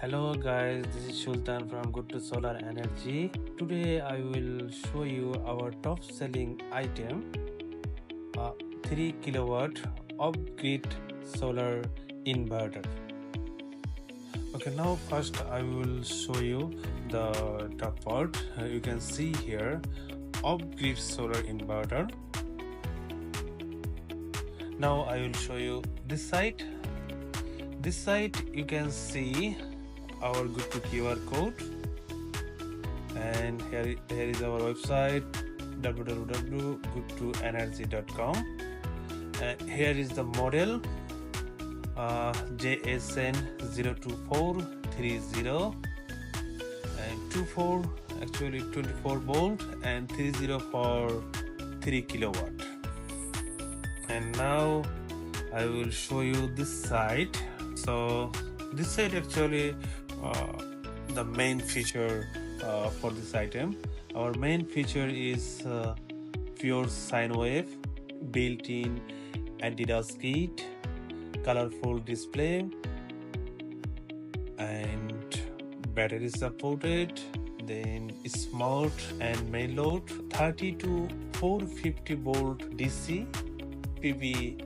Hello guys, this is Sultan from GOOTU Solar Energy. Today I will show you our top selling item, 3 kilowatt off-grid solar inverter. Okay, now first I will show you the top part. You can see here off-grid solar inverter. Now I will show you this side. This side you can see our GOOTU QR code, and here is our website www.gootuenergy.com, and here is the model JSN02430 and 24 volt and 30 for 3 kilowatt. And now I will show you this side. So this side actually the main feature for this item. Our main feature is pure sine wave, built-in anti-dust kit, colorful display, and battery supported. Then smart and main load, 30 to 450 volt DC PV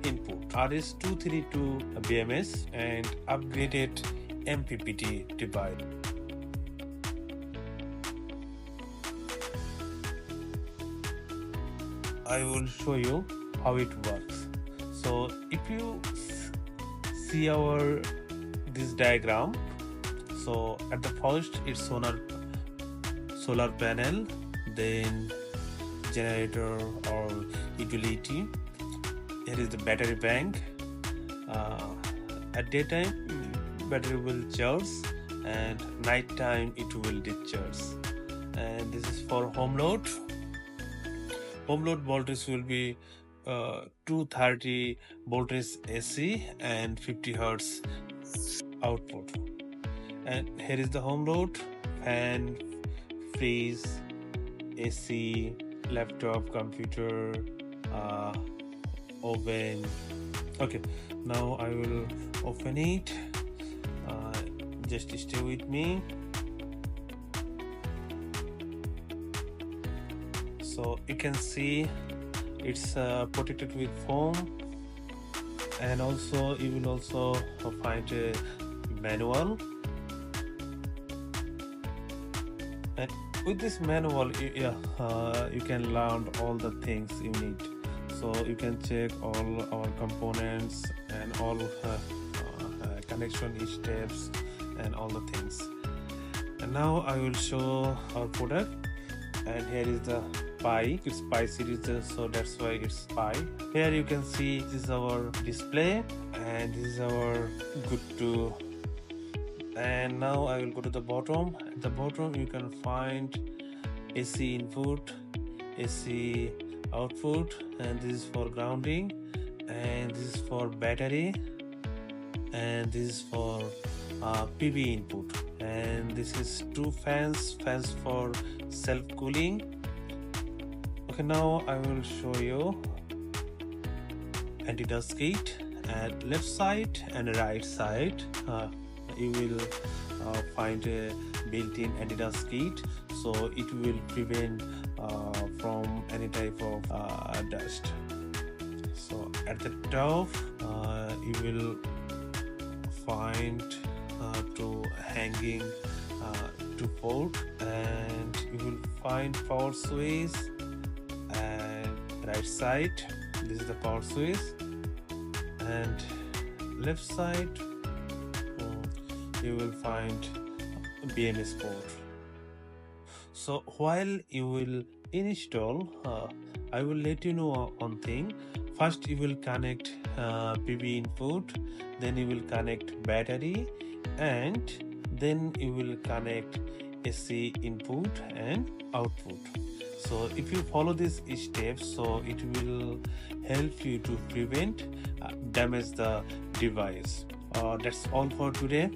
input, RS232 BMS, and upgraded MPPT device. I will show you how it works. So if you see this diagram, so at the first it's solar panel, then generator or utility. Here is the battery bank. At daytime battery will charge, and night time it will discharge. And this is for home load. Home load voltage will be 230 voltage AC and 50 hertz output. And here is the home load: fan, fridge, AC, laptop, computer, oven. Okay, now I will open it. Just stay with me. So you can see it's protected with foam, and also you will also find a manual. And with this manual, you can learn all the things you need. So you can check all our components and all connection steps and all the things. And now I will show our product. And here is the Pi. It's Pi series, so that's why it's Pi. Here you can see this is our display, and this is our GOOTU. And now I will go to the bottom. At the bottom you can find AC input, AC output, and this is for grounding, and this is for battery, and this is for PV input, and this is two fans for self-cooling. Okay, now I will show you anti-dust kit. At left side and right side you will find a built-in anti-dust kit, so it will prevent from any type of dust. So at the top you will find two hanging 2 port, and you will find power switch. And right side, this is the power switch, and left side you will find BMS port. So while you will install, I will let you know one thing. First you will connect PV input, then you will connect battery, and then you will connect AC input and output. So if you follow these steps, so it will help you to prevent damage the device. That's all for today.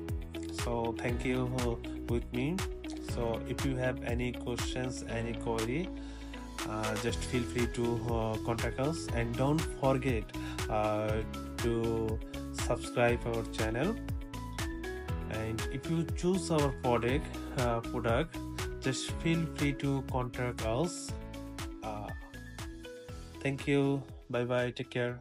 So thank you with me. So if you have any questions, any query, just feel free to contact us, and don't forget to subscribe our channel. And if you choose our product, just feel free to contact us. uh, Thank you. Bye bye. Take care.